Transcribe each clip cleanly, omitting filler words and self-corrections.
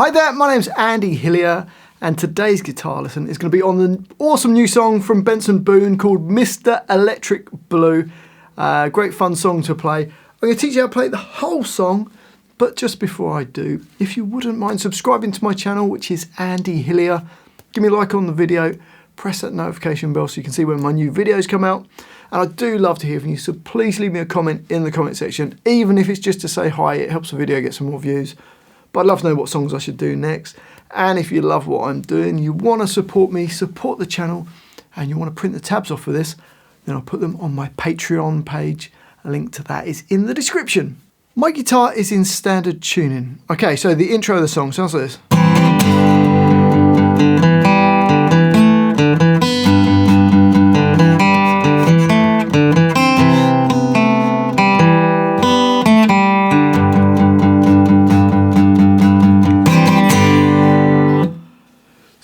Hi there, my name's Andy Hillier, and today's guitar lesson is going to be on the awesome new song from Benson Boone called Mr. Electric Blue. Great fun song to play. I'm going to teach you how to play the whole song, but just before I do, if you wouldn't mind subscribing to my channel, which is Andy Hillier, give me a like on the video, press that notification bell so you can see when my new videos come out. And I do love to hear from you, so please leave me a comment in the comment section, even if it's just to say hi. It helps the video get some more views. But I'd love to know what songs I should do next. And if you love what I'm doing, you want to support me, support the channel, and you want to print the tabs off for this, then I'll put them on my Patreon page. A link to that is in the description. My guitar is in standard tuning. Okay, so the intro of the song sounds like this.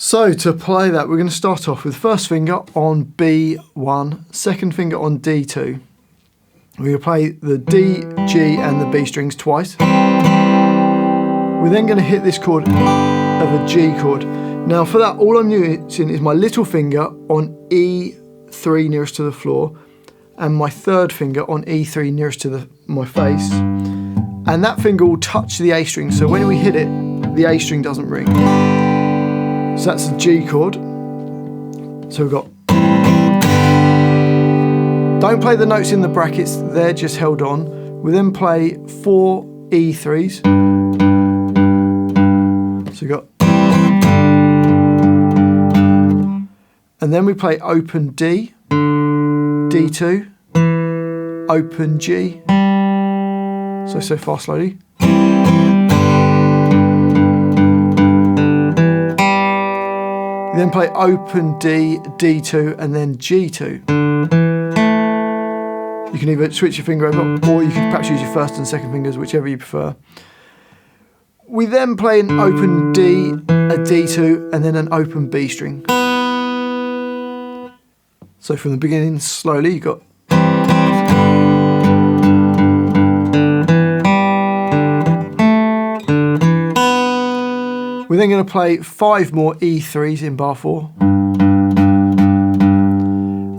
So to play that, we're going to start off with first finger on B1, second finger on D2. We're going to play the D, G and the B strings twice. We're then going to hit this chord of a G chord. Now for that, all I'm using is my little finger on E3 nearest to the floor and my third finger on E3 nearest to my face. And that finger will touch the A string, so when we hit it, the A string doesn't ring. So that's the G chord. So we've got, don't play the notes in the brackets, they're just held on. We then play 4 E3s. So we've got, and then we play open D, D2, open G. So far slowly. Then play open D, D2 and then G2. You can either switch your finger over or you can perhaps use your first and second fingers, whichever you prefer. We then play an open D, a D2 and then an open B string. So from the beginning slowly you've got we're then going to play 5 more E3s in bar 4. And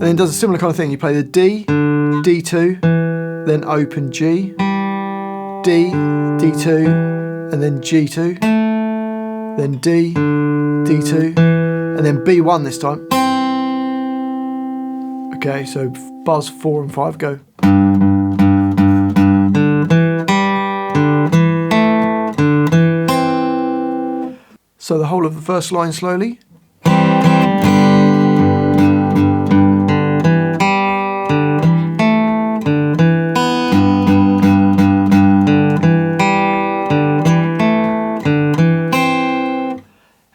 then does a similar kind of thing. You play the D, D2, then open G, D, D2, and then G2, then D, D2, and then B1 this time. Okay, so bars 4 and 5 go. So the whole of the first line slowly.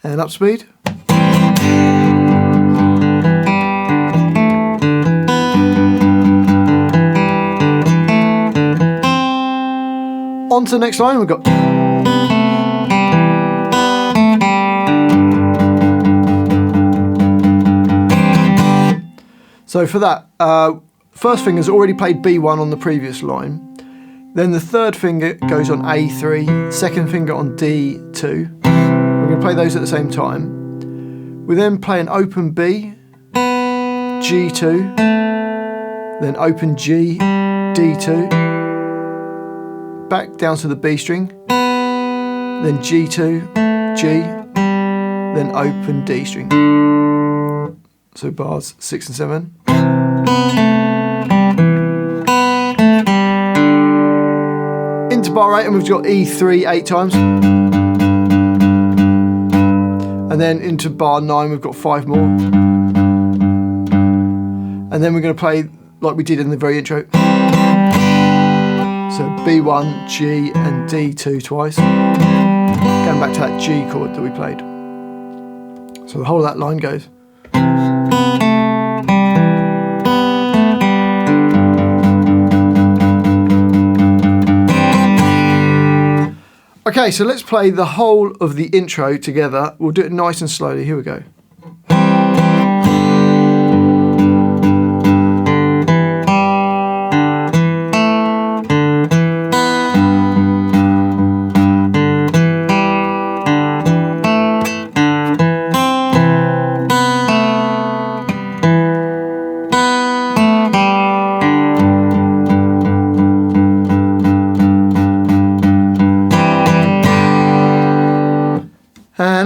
And up speed. On to the next line, we've got so for that, first finger's already played B1 on the previous line. Then the third finger goes on A3, second finger on D2. We're going to play those at the same time. We then play an open B, G2, then open G, D2, back down to the B string, then G2, G, then open D string. So bars 6 and 7. Into bar 8 and we've got E3 8 times. And then into bar 9 we've got 5 more. And then we're going to play like we did in the very intro. So B1, G and D2 twice. Going back to that G chord that we played. So the whole of that line goes. Okay, so let's play the whole of the intro together. We'll do it nice and slowly. Here we go.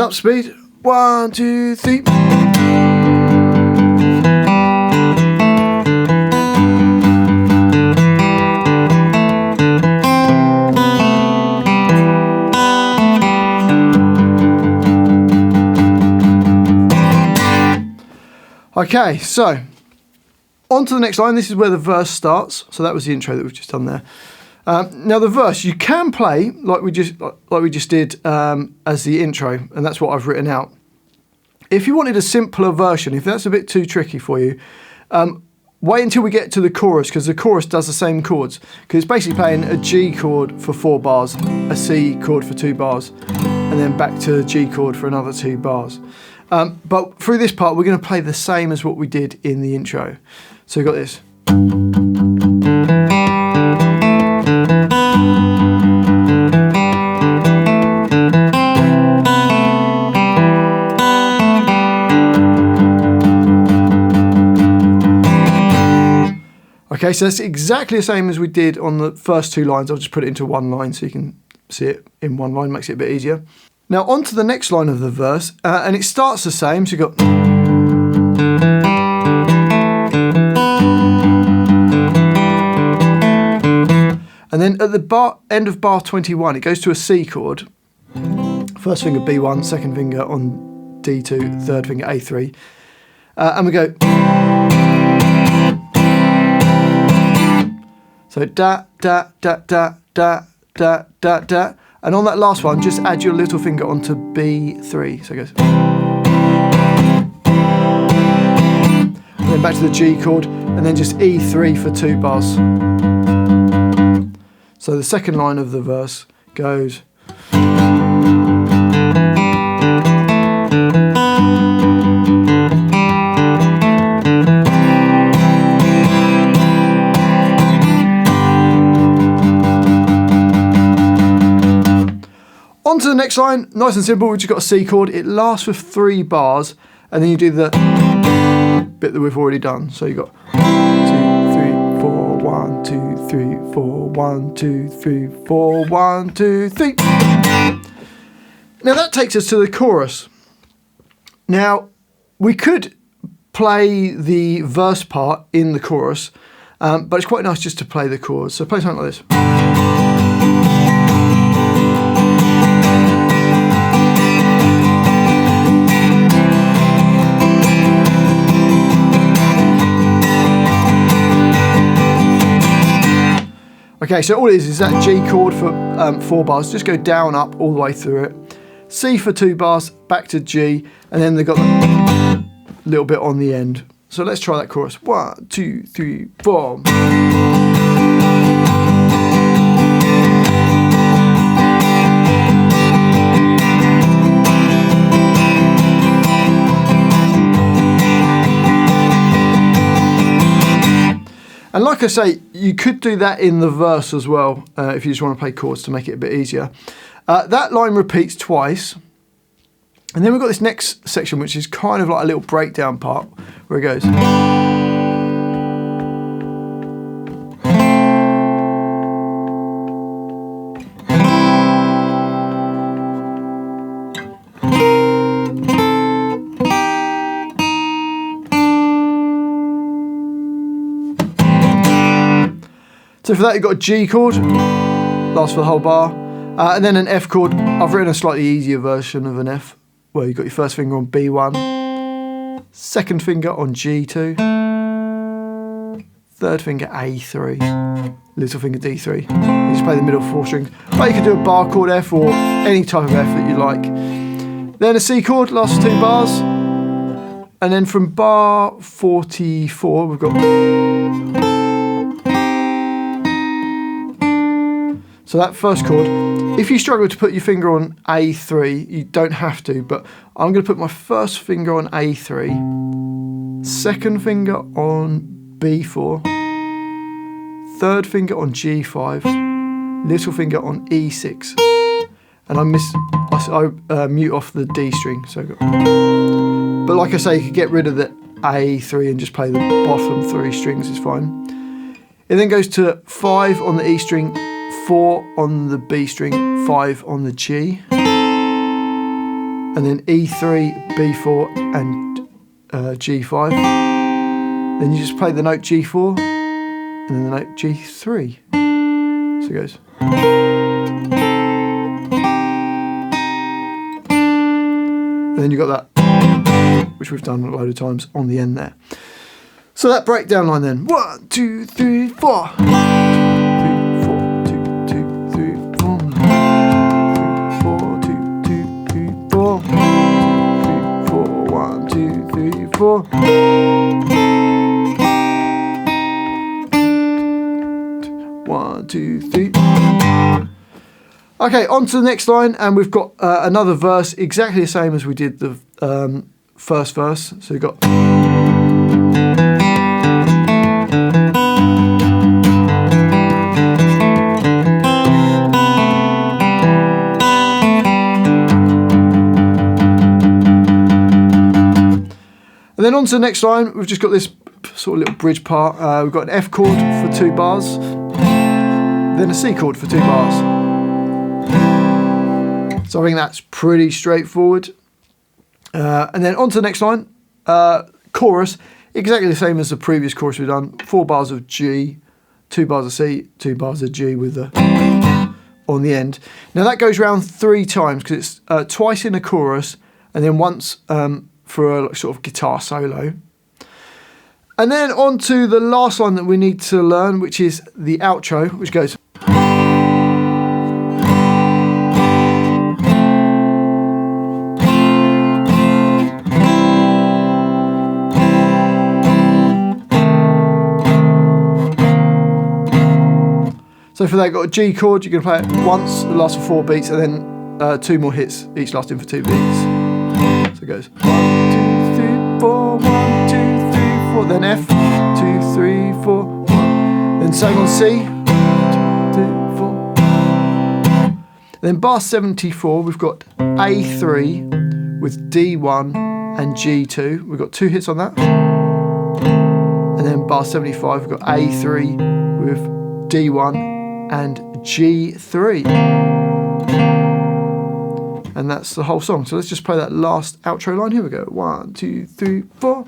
And up speed. 1, 2, 3. Okay, so on to the next line. This is where the verse starts. So that was the intro that we've just done there. Now the verse you can play like we just did as the intro, and that's what I've written out. If you wanted a simpler version, if that's a bit too tricky for you, wait until we get to the chorus, because the chorus does the same chords. Because it's basically playing a G chord for 4 bars, a C chord for 2 bars, and then back to a G chord for another 2 bars. But through this part, we're going to play the same as what we did in the intro. So we've got this. Okay, so that's exactly the same as we did on the first 2 lines. I'll just put it into one line so you can see it in one line, makes it a bit easier. Now on to the next line of the verse, and it starts the same, so you've got... And then at the end of bar 21, it goes to a C chord. First finger B1, second finger on D2, third finger A3. And we go... So da, da, da, da, da, da, da, da. And on that last one, just add your little finger onto B3. So it goes. And then back to the G chord, and then just E3 for 2 bars. So the second line of the verse goes. On to the next line, nice and simple, we've just got a C chord. It lasts for 3 bars, and then you do the bit that we've already done. So you've got 2, 3, 4, 1, 2, 3, 4, 1, 2, 3, 4, 1, 2, 3. Now that takes us to the chorus. Now, we could play the verse part in the chorus, but it's quite nice just to play the chords. So play something like this. Okay, so all it is that G chord for 4 bars. Just go down, up, all the way through it. C for 2 bars, back to G, and then they've got a little bit on the end. So let's try that chorus. 1, 2, 3, 4. And like I say, you could do that in the verse as well, if you just want to play chords to make it a bit easier. That line repeats twice. And then we've got this next section, which is kind of like a little breakdown part, where it goes. So for that you've got a G chord, lasts for the whole bar, and then an F chord. I've written a slightly easier version of an F, where you've got your first finger on B1, second finger on G2, third finger A3, little finger D3. You just play the middle 4 strings. But you can do a bar chord F or any type of F that you like. Then a C chord, lasts 2 bars, and then from bar 44 we've got... So that first chord, if you struggle to put your finger on A3, you don't have to, but I'm going to put my first finger on A3, second finger on B4, third finger on G5, little finger on E6, and I mute off the D string. So, but like I say, you could get rid of the A3 and just play the bottom 3 strings, it's fine. It then goes to 5 on the E string, 4 on the B string, 5 on the G. and then E3, B4 and G5. Then you just play the note G4 and then the note G3. So it goes. And then you've got that, which we've done a load of times on the end there. So that breakdown line then. 1, 2, 3, 4. 2, 3, 4, 2, 2, 3, 4. 3, 4, 2, 2, 3, 4. 3, 4, 1, 2, 3, 4. 1, 2, 3. Okay, on to the next line, and we've got another verse exactly the same as we did the first verse. So we've got. And then on to the next line, we've just got this sort of little bridge part. We've got an F chord for 2 bars, then a C chord for 2 bars. So I think that's pretty straightforward. And then on to the next line, chorus, exactly the same as the previous chorus we've done. 4 bars of G, 2 bars of C, 2 bars of G with the on the end. Now that goes round 3 times because it's twice in the chorus and then once for a sort of guitar solo. And then on to the last line that we need to learn, which is the outro, which goes. So for that, you've got a G chord, you can play it once, it lasts for 4 beats, and then 2 more hits, each lasting for 2 beats. So it goes 1, 2, 3, 4, 1, 2, 3, 4, then F, 2, 3, 4, 1, then same on C, 2, 4. Then bar 74, we've got A3 with D1 and G2, we've got 2 hits on that. And then bar 75, we've got A3 with D1 and G3. And that's the whole song. So let's just play that last outro line. Here we go. 1, 2, 3, 4.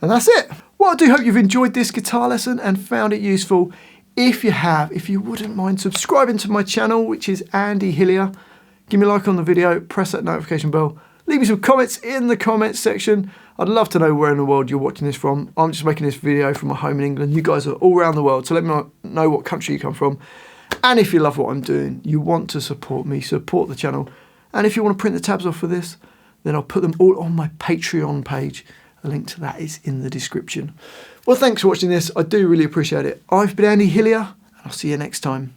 And that's it. Well, I do hope you've enjoyed this guitar lesson and found it useful. If you have, if you wouldn't mind subscribing to my channel, which is Andy Hillier, give me a like on the video, press that notification bell, leave me some comments in the comments section. I'd love to know where in the world you're watching this from. I'm just making this video from my home in England. You guys are all around the world, so let me know what country you come from. And if you love what I'm doing, you want to support me, support the channel. And if you want to print the tabs off for this, then I'll put them all on my Patreon page. A link to that is in the description. Well, thanks for watching this. I do really appreciate it. I've been Andy Hillier, and I'll see you next time.